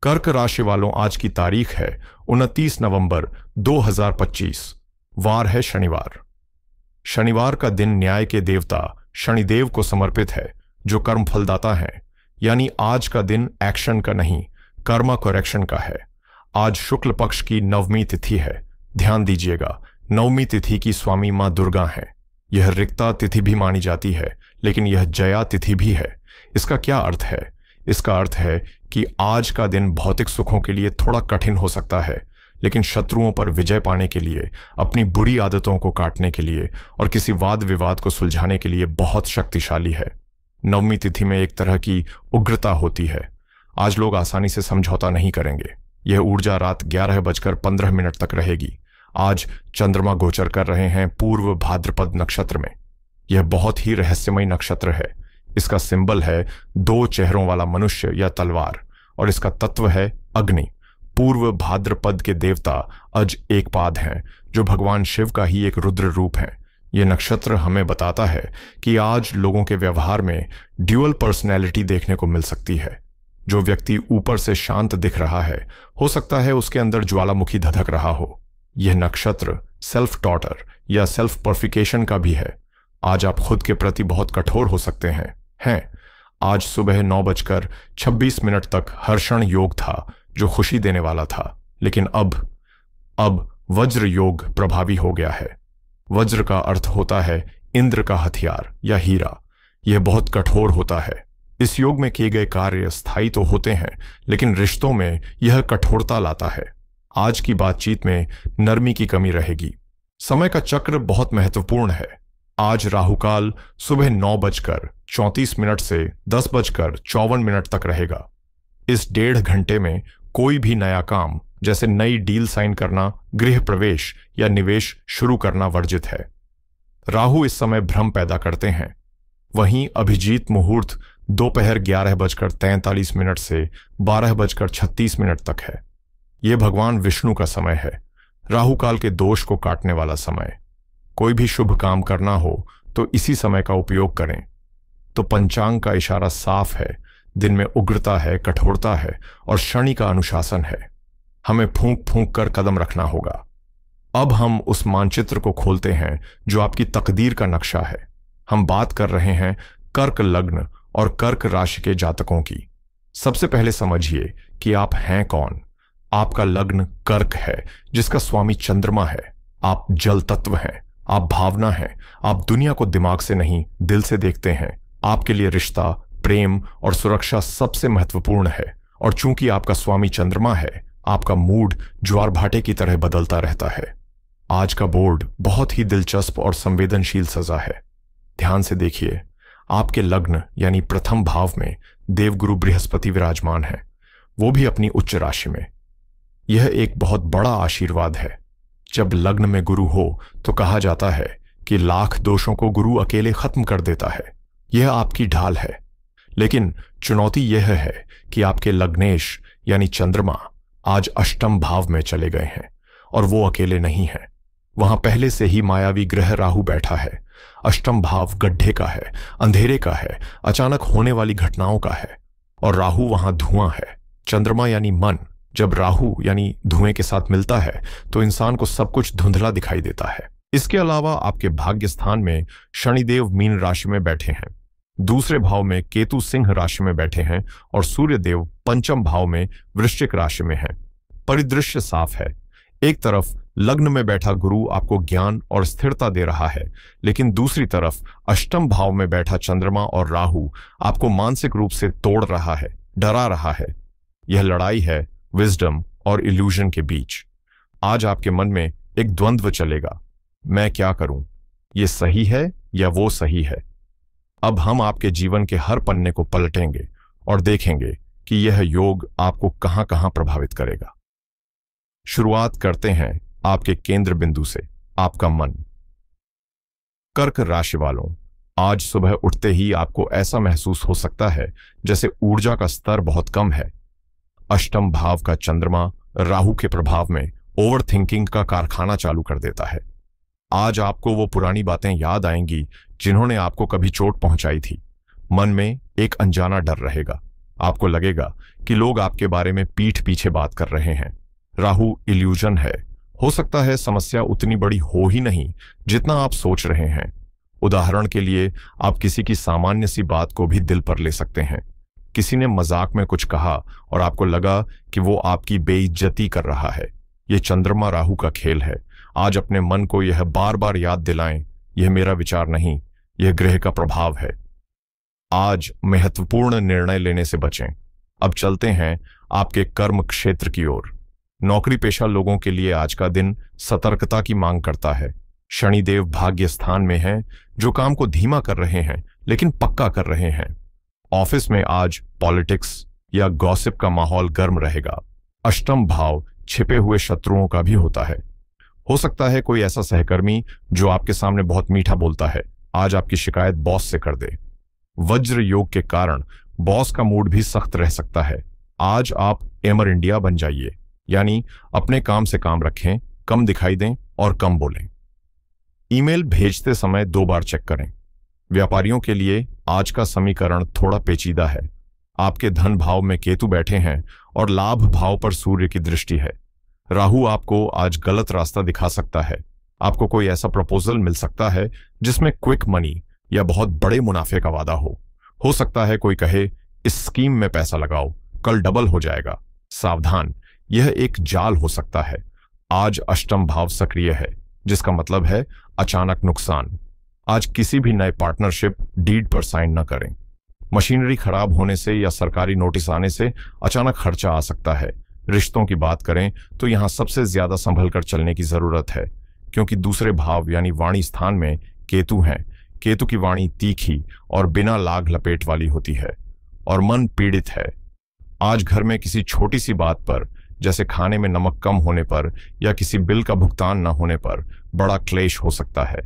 कर्क राशि वालों, आज की तारीख है 29 नवंबर 2025। वार है शनिवार। शनिवार का दिन न्याय के देवता शनिदेव को समर्पित है, जो कर्म फलदाता हैं। यानी आज का दिन एक्शन का नहीं, कर्मा करेक्शन का है। आज शुक्ल पक्ष की नवमी तिथि है। ध्यान दीजिएगा, नवमी तिथि की स्वामी मां दुर्गा हैं। यह रिक्ता तिथि भी मानी जाती है, लेकिन यह जया तिथि भी है। इसका क्या अर्थ है? इसका अर्थ है कि आज का दिन भौतिक सुखों के लिए थोड़ा कठिन हो सकता है, लेकिन शत्रुओं पर विजय पाने के लिए, अपनी बुरी आदतों को काटने के लिए और किसी वाद विवाद को सुलझाने के लिए बहुत शक्तिशाली है। नवमी तिथि में एक तरह की उग्रता होती है। आज लोग आसानी से समझौता नहीं करेंगे। यह ऊर्जा रात 11:15 तक रहेगी। आज चंद्रमा गोचर कर रहे हैं पूर्व भाद्रपद नक्षत्र में। यह बहुत ही रहस्यमय नक्षत्र है। इसका सिंबल है 2 चेहरों वाला मनुष्य या तलवार, और इसका तत्व है अग्नि। पूर्व भाद्रपद के देवता अज एकपाद हैं, जो भगवान शिव का ही एक रुद्र रूप है। यह नक्षत्र हमें बताता है कि आज लोगों के व्यवहार में ड्यूअल पर्सनैलिटी देखने को मिल सकती है। जो व्यक्ति ऊपर से शांत दिख रहा है, हो सकता है उसके अंदर ज्वालामुखी धधक रहा हो। यह नक्षत्र सेल्फ टॉटर या सेल्फ पर्फिकेशन का भी है। आज आप खुद के प्रति बहुत कठोर हो सकते हैं। आज सुबह 9:26 तक हर्षण योग था, जो खुशी देने वाला था, लेकिन अब वज्र योग प्रभावी हो गया है। वज्र का अर्थ होता है इंद्र का हथियार या हीरा। यह बहुत कठोर होता है। इस योग में किए गए कार्य स्थायी तो होते हैं, लेकिन रिश्तों में यह कठोरता लाता है। आज की बातचीत में नरमी की कमी रहेगी। समय का चक्र बहुत महत्वपूर्ण है। आज राहुकाल सुबह 9:34 से 10:54 तक रहेगा। इस 1.5 घंटे में कोई भी नया काम, जैसे नई डील साइन करना, गृह प्रवेश या निवेश शुरू करना वर्जित है। राहु इस समय भ्रम पैदा करते हैं। वहीं अभिजीत मुहूर्त दोपहर 11:43 से 12:36 तक है। यह भगवान विष्णु का समय है, राहुकाल के दोष को काटने वाला समय। कोई भी शुभ काम करना हो तो इसी समय का उपयोग करें। तो पंचांग का इशारा साफ है। दिन में उग्रता है, कठोरता है और शनि का अनुशासन है। हमें फूंक फूंक कर कदम रखना होगा। अब हम उस मानचित्र को खोलते हैं जो आपकी तकदीर का नक्शा है। हम बात कर रहे हैं कर्क लग्न और कर्क राशि के जातकों की। सबसे पहले समझिए कि आप हैं कौन। आपका लग्न कर्क है, जिसका स्वामी चंद्रमा है। आप जल तत्व हैं, आप भावना हैं। आप दुनिया को दिमाग से नहीं, दिल से देखते हैं। आपके लिए रिश्ता, प्रेम और सुरक्षा सबसे महत्वपूर्ण है। और चूंकि आपका स्वामी चंद्रमा है, आपका मूड ज्वार भाटे की तरह बदलता रहता है। आज का बोर्ड बहुत ही दिलचस्प और संवेदनशील सजा है। ध्यान से देखिए, आपके लग्न यानी प्रथम भाव में देवगुरु बृहस्पति विराजमान है, वो भी अपनी उच्च राशि में। यह एक बहुत बड़ा आशीर्वाद है। जब लग्न में गुरु हो तो कहा जाता है कि लाख दोषों को गुरु अकेले खत्म कर देता है। यह आपकी ढाल है। लेकिन चुनौती यह है कि आपके लग्नेश यानी चंद्रमा आज अष्टम भाव में चले गए हैं, और वो अकेले नहीं है। वहां पहले से ही मायावी ग्रह राहु बैठा है। अष्टम भाव गड्ढे का है, अंधेरे का है, अचानक होने वाली घटनाओं का है। और राहु वहां धुआं है। चंद्रमा यानी मन। जब राहु यानी धुएं के साथ मिलता है तो इंसान को सब कुछ धुंधला दिखाई देता है। इसके अलावा आपके भाग्य स्थान में शनिदेव मीन राशि में बैठे हैं, दूसरे भाव में केतु सिंह राशि में बैठे हैं और सूर्यदेव पंचम भाव में वृश्चिक राशि में हैं। परिदृश्य साफ है। एक तरफ लग्न में बैठा गुरु आपको ज्ञान और स्थिरता दे रहा है, लेकिन दूसरी तरफ अष्टम भाव में बैठा चंद्रमा और राहु आपको मानसिक रूप से तोड़ रहा है, डरा रहा है। यह लड़ाई है विजडम और इल्यूजन के बीच। आज आपके मन में एक द्वंद्व चलेगा, मैं क्या करूं? ये सही है या वो सही है? अब हम आपके जीवन के हर पन्ने को पलटेंगे और देखेंगे कि यह योग आपको कहां कहां प्रभावित करेगा। शुरुआत करते हैं आपके केंद्र बिंदु से, आपका मन। कर्क राशि वालों, आज सुबह उठते ही आपको ऐसा महसूस हो सकता है जैसे ऊर्जा का स्तर बहुत कम है। अष्टम भाव का चंद्रमा राहु के प्रभाव में ओवर थिंकिंग का कारखाना चालू कर देता है। आज आपको वो पुरानी बातें याद आएंगी जिन्होंने आपको कभी चोट पहुंचाई थी। मन में एक अनजाना डर रहेगा। आपको लगेगा कि लोग आपके बारे में पीठ पीछे बात कर रहे हैं। राहु इल्यूजन है। हो सकता है समस्या उतनी बड़ी हो ही नहीं जितना आप सोच रहे हैं। उदाहरण के लिए, आप किसी की सामान्य सी बात को भी दिल पर ले सकते हैं। किसी ने मजाक में कुछ कहा और आपको लगा कि वो आपकी बेइज्जती कर रहा है। यह चंद्रमा राहु का खेल है। आज अपने मन को यह बार बार याद दिलाएं, यह मेरा विचार नहीं, यह ग्रह का प्रभाव है। आज महत्वपूर्ण निर्णय लेने से बचें। अब चलते हैं आपके कर्म क्षेत्र की ओर। नौकरी पेशा लोगों के लिए आज का दिन सतर्कता की मांग करता है। शनिदेव भाग्य स्थान में हैं, जो काम को धीमा कर रहे हैं लेकिन पक्का कर रहे हैं। ऑफिस में आज पॉलिटिक्स या गॉसिप का माहौल गर्म रहेगा। अष्टम भाव छिपे हुए शत्रुओं का भी होता है। हो सकता है कोई ऐसा सहकर्मी जो आपके सामने बहुत मीठा बोलता है, आज आपकी शिकायत बॉस से कर दे। वज्र योग के कारण बॉस का मूड भी सख्त रह सकता है। आज आप एमर इंडिया बन जाइए, यानी अपने काम से काम रखें, कम दिखाई दें और कम बोलें। ईमेल भेजते समय 2 बार चेक करें। व्यापारियों के लिए आज का समीकरण थोड़ा पेचीदा है। आपके धन भाव में केतु बैठे हैं और लाभ भाव पर सूर्य की दृष्टि है। राहु आपको आज गलत रास्ता दिखा सकता है। आपको कोई ऐसा प्रपोजल मिल सकता है जिसमें क्विक मनी या बहुत बड़े मुनाफे का वादा हो सकता है कोई कहे, इस स्कीम में पैसा लगाओ, कल डबल हो जाएगा। सावधान, यह एक जाल हो सकता है। आज अष्टम भाव सक्रिय है, जिसका मतलब है अचानक नुकसान। आज किसी भी नए पार्टनरशिप डीड पर साइन न करें। मशीनरी खराब होने से या सरकारी नोटिस आने से अचानक खर्चा आ सकता है। रिश्तों की बात करें तो यहां सबसे ज्यादा संभल कर चलने की जरूरत है, क्योंकि दूसरे भाव यानी वाणी स्थान में केतु हैं। केतु की वाणी तीखी और बिना लाग लपेट वाली होती है और मन पीड़ित है। आज घर में किसी छोटी सी बात पर, जैसे खाने में नमक कम होने पर या किसी बिल का भुगतान न होने पर बड़ा क्लेश हो सकता है।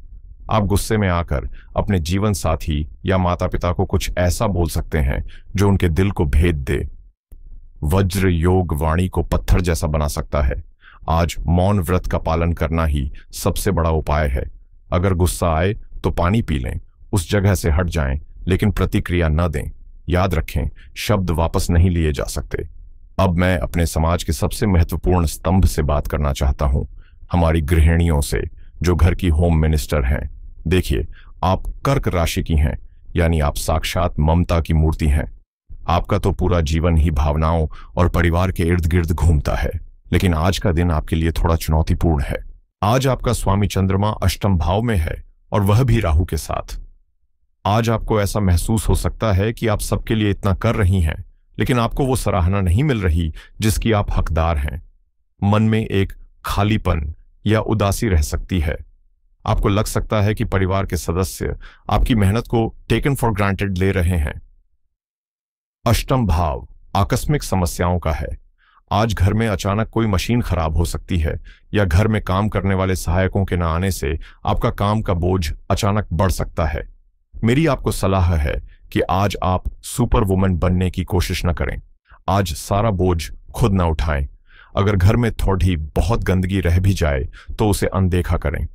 आप गुस्से में आकर अपने जीवन साथी या माता पिता को कुछ ऐसा बोल सकते हैं जो उनके दिल को भेद दे। वज्र योग वाणी को पत्थर जैसा बना सकता है। आज मौन व्रत का पालन करना ही सबसे बड़ा उपाय है। अगर गुस्सा आए तो पानी पी लें, उस जगह से हट जाएं, लेकिन प्रतिक्रिया न दें। याद रखें, शब्द वापस नहीं लिए जा सकते। अब मैं अपने समाज के सबसे महत्वपूर्ण स्तंभ से बात करना चाहता हूं, हमारी गृहिणियों से, जो घर की होम मिनिस्टर हैं। देखिए, आप कर्क राशि की हैं, यानी आप साक्षात ममता की मूर्ति हैं। आपका तो पूरा जीवन ही भावनाओं और परिवार के इर्द गिर्द घूमता है, लेकिन आज का दिन आपके लिए थोड़ा चुनौतीपूर्ण है। आज आपका स्वामी चंद्रमा अष्टम भाव में है और वह भी राहु के साथ। आज आपको ऐसा महसूस हो सकता है कि आप सबके लिए इतना कर रही हैं, लेकिन आपको वो सराहना नहीं मिल रही जिसकी आप हकदार हैं। मन में एक खालीपन या उदासी रह सकती है। आपको लग सकता है कि परिवार के सदस्य आपकी मेहनत को टेकन फॉर ग्रांटेड ले रहे हैं। अष्टम भाव आकस्मिक समस्याओं का है। आज घर में अचानक कोई मशीन खराब हो सकती है या घर में काम करने वाले सहायकों के न आने से आपका काम का बोझ अचानक बढ़ सकता है। मेरी आपको सलाह है कि आज आप सुपर वुमन बनने की कोशिश न करें। आज सारा बोझ खुद न उठाएं। अगर घर में थोड़ी बहुत गंदगी रह भी जाए तो उसे अनदेखा करें।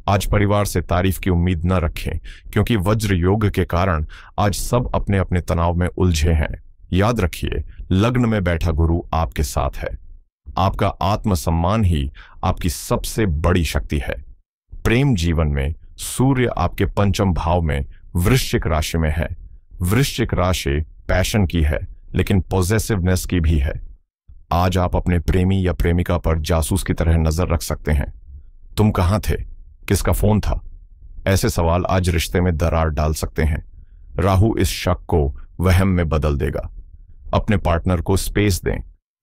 आज परिवार से तारीफ की उम्मीद न रखें, क्योंकि वज्र योग के कारण आज सब अपने अपने तनाव में उलझे हैं। याद रखिए, लग्न में बैठा गुरु आपके साथ है। आपका आत्मसम्मान ही आपकी सबसे बड़ी शक्ति है। प्रेम जीवन में सूर्य आपके पंचम भाव में वृश्चिक राशि में है। वृश्चिक राशि पैशन की है, लेकिन पॉजेसिवनेस की भी है। आज आप अपने प्रेमी या प्रेमिका पर जासूस की तरह नजर रख सकते हैं। तुम कहां थे? किसका फोन था? ऐसे सवाल आज रिश्ते में दरार डाल सकते हैं। राहु इस शक को वहम में बदल देगा। अपने पार्टनर को स्पेस दें।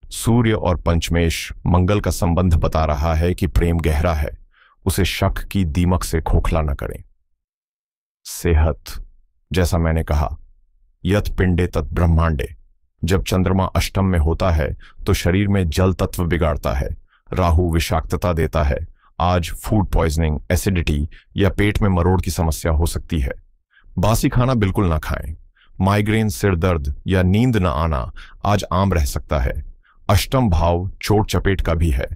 सूर्य और पंचमेश मंगल का संबंध बता रहा है कि प्रेम गहरा है। उसे शक की दीमक से खोखला न करें। सेहत, जैसा मैंने कहा, यत पिंडे तत् ब्रह्मांडे। जब चंद्रमा अष्टम में होता है तो शरीर में जल तत्व बिगाड़ता है। राहु विषाक्तता देता है। आज फूड पॉइजनिंग, एसिडिटी या पेट में मरोड़ की समस्या हो सकती है। बासी खाना बिल्कुल ना खाएं। माइग्रेन, सिर दर्द या नींद न आना आज आम रह सकता है। अष्टम भाव चोट चपेट का भी है।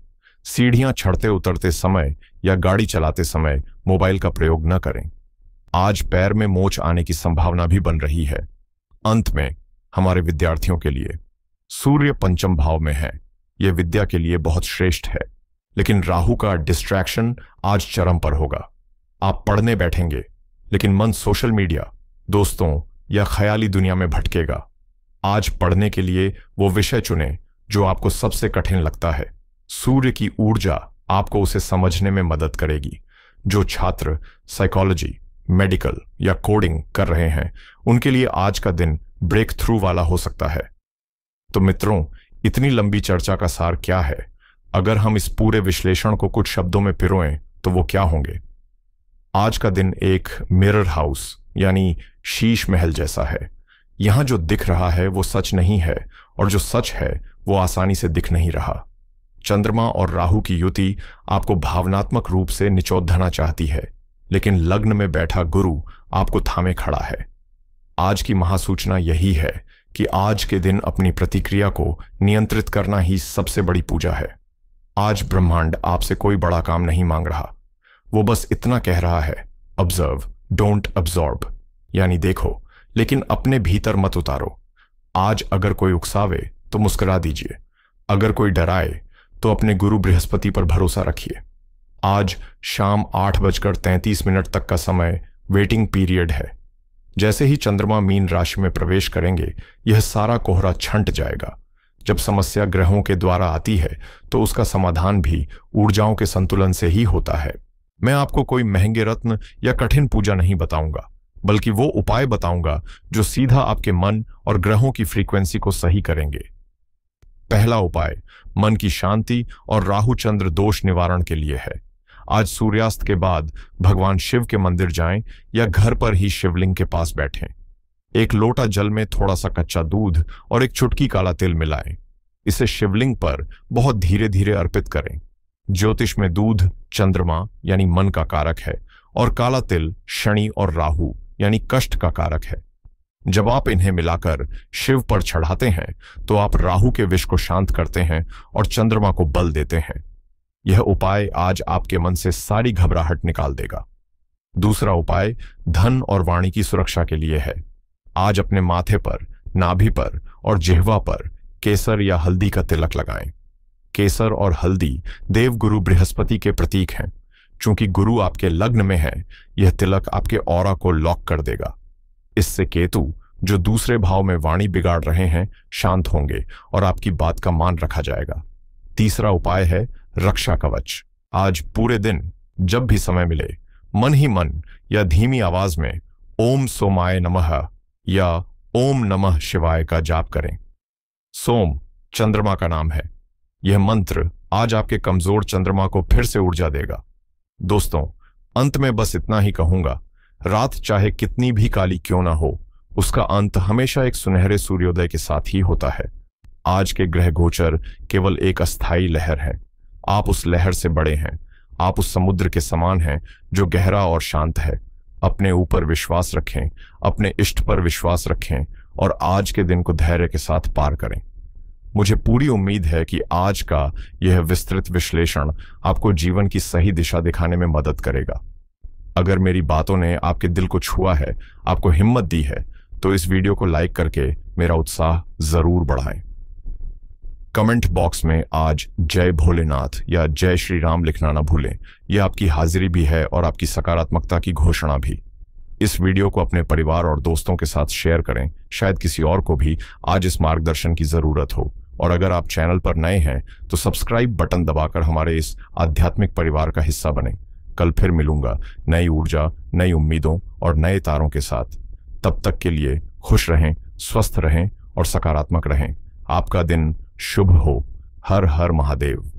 सीढ़ियां चढ़ते उतरते समय या गाड़ी चलाते समय मोबाइल का प्रयोग न करें। आज पैर में मोच आने की संभावना भी बन रही है। अंत में हमारे विद्यार्थियों के लिए। सूर्य पंचम भाव में है, यह विद्या के लिए बहुत श्रेष्ठ है, लेकिन राहु का डिस्ट्रैक्शन आज चरम पर होगा। आप पढ़ने बैठेंगे, लेकिन मन सोशल मीडिया, दोस्तों या ख्याली दुनिया में भटकेगा। आज पढ़ने के लिए वो विषय चुनें जो आपको सबसे कठिन लगता है। सूर्य की ऊर्जा आपको उसे समझने में मदद करेगी। जो छात्र साइकोलॉजी, मेडिकल या कोडिंग कर रहे हैं, उनके लिए आज का दिन ब्रेक थ्रू वाला हो सकता है। तो मित्रों, इतनी लंबी चर्चा का सार क्या है? अगर हम इस पूरे विश्लेषण को कुछ शब्दों में पिरोएं तो वो क्या होंगे? आज का दिन एक मिरर हाउस यानी शीश महल जैसा है। यहां जो दिख रहा है वो सच नहीं है, और जो सच है वो आसानी से दिख नहीं रहा। चंद्रमा और राहु की युति आपको भावनात्मक रूप से निचोधना चाहती है, लेकिन लग्न में बैठा गुरु आपको थामे खड़ा है। आज की महासूचना यही है कि आज के दिन अपनी प्रतिक्रिया को नियंत्रित करना ही सबसे बड़ी पूजा है। आज ब्रह्मांड आपसे कोई बड़ा काम नहीं मांग रहा, वो बस इतना कह रहा है, ऑब्जर्व डोंट अब्जॉर्ब, यानी देखो लेकिन अपने भीतर मत उतारो। आज अगर कोई उकसावे तो मुस्कुरा दीजिए, अगर कोई डराए तो अपने गुरु बृहस्पति पर भरोसा रखिए। आज शाम 8:33 तक का समय वेटिंग पीरियड है। जैसे ही चंद्रमा मीन राशि में प्रवेश करेंगे, यह सारा कोहरा छंट जाएगा। जब समस्या ग्रहों के द्वारा आती है तो उसका समाधान भी ऊर्जाओं के संतुलन से ही होता है। मैं आपको कोई महंगे रत्न या कठिन पूजा नहीं बताऊंगा, बल्कि वो उपाय बताऊंगा जो सीधा आपके मन और ग्रहों की फ्रीक्वेंसी को सही करेंगे। पहला उपाय मन की शांति और राहु चंद्र दोष निवारण के लिए है। आज सूर्यास्त के बाद भगवान शिव के मंदिर जाएं या घर पर ही शिवलिंग के पास बैठें। एक लोटा जल में थोड़ा सा कच्चा दूध और एक चुटकी काला तिल मिलाएं। इसे शिवलिंग पर बहुत धीरे धीरे अर्पित करें। ज्योतिष में दूध चंद्रमा यानी मन का कारक है, और काला तिल शनि और राहु यानी कष्ट का कारक है। जब आप इन्हें मिलाकर शिव पर चढ़ाते हैं तो आप राहु के विष को शांत करते हैं और चंद्रमा को बल देते हैं। यह उपाय आज आपके मन से सारी घबराहट निकाल देगा। दूसरा उपाय धन और वाणी की सुरक्षा के लिए है। आज अपने माथे पर, नाभि पर और जिह्वा पर केसर या हल्दी का तिलक लगाएं। केसर और हल्दी देवगुरु बृहस्पति के प्रतीक हैं। चूंकि गुरु आपके लग्न में है, यह तिलक आपके ऑरा को लॉक कर देगा। इससे केतु, जो दूसरे भाव में वाणी बिगाड़ रहे हैं, शांत होंगे और आपकी बात का मान रखा जाएगा। तीसरा उपाय है रक्षा कवच। आज पूरे दिन जब भी समय मिले, मन ही मन या धीमी आवाज में ओम सोमाय नमः या ओम नमः शिवाय का जाप करें। सोम चंद्रमा का नाम है। यह मंत्र आज आपके कमजोर चंद्रमा को फिर से ऊर्जा देगा। दोस्तों, अंत में बस इतना ही कहूंगा, रात चाहे कितनी भी काली क्यों ना हो, उसका अंत हमेशा एक सुनहरे सूर्योदय के साथ ही होता है। आज के ग्रह गोचर केवल एक अस्थायी लहर है। आप उस लहर से बड़े हैं। आप उस समुद्र के समान हैं जो गहरा और शांत है। अपने ऊपर विश्वास रखें, अपने इष्ट पर विश्वास रखें और आज के दिन को धैर्य के साथ पार करें। मुझे पूरी उम्मीद है कि आज का यह विस्तृत विश्लेषण आपको जीवन की सही दिशा दिखाने में मदद करेगा। अगर मेरी बातों ने आपके दिल को छुआ है, आपको हिम्मत दी है, तो इस वीडियो को लाइक करके मेरा उत्साह जरूर बढ़ाएं। कमेंट बॉक्स में आज जय भोलेनाथ या जय श्री राम लिखना ना भूलें। यह आपकी हाजिरी भी है और आपकी सकारात्मकता की घोषणा भी। इस वीडियो को अपने परिवार और दोस्तों के साथ शेयर करें। शायद किसी और को भी आज इस मार्गदर्शन की जरूरत हो। और अगर आप चैनल पर नए हैं तो सब्सक्राइब बटन दबाकर हमारे इस आध्यात्मिक परिवार का हिस्सा बने। कल फिर मिलूंगा नई ऊर्जा, नई उम्मीदों और नए तारों के साथ। तब तक के लिए खुश रहें, स्वस्थ रहें और सकारात्मक रहें। आपका दिन शुभ हो। हर हर महादेव।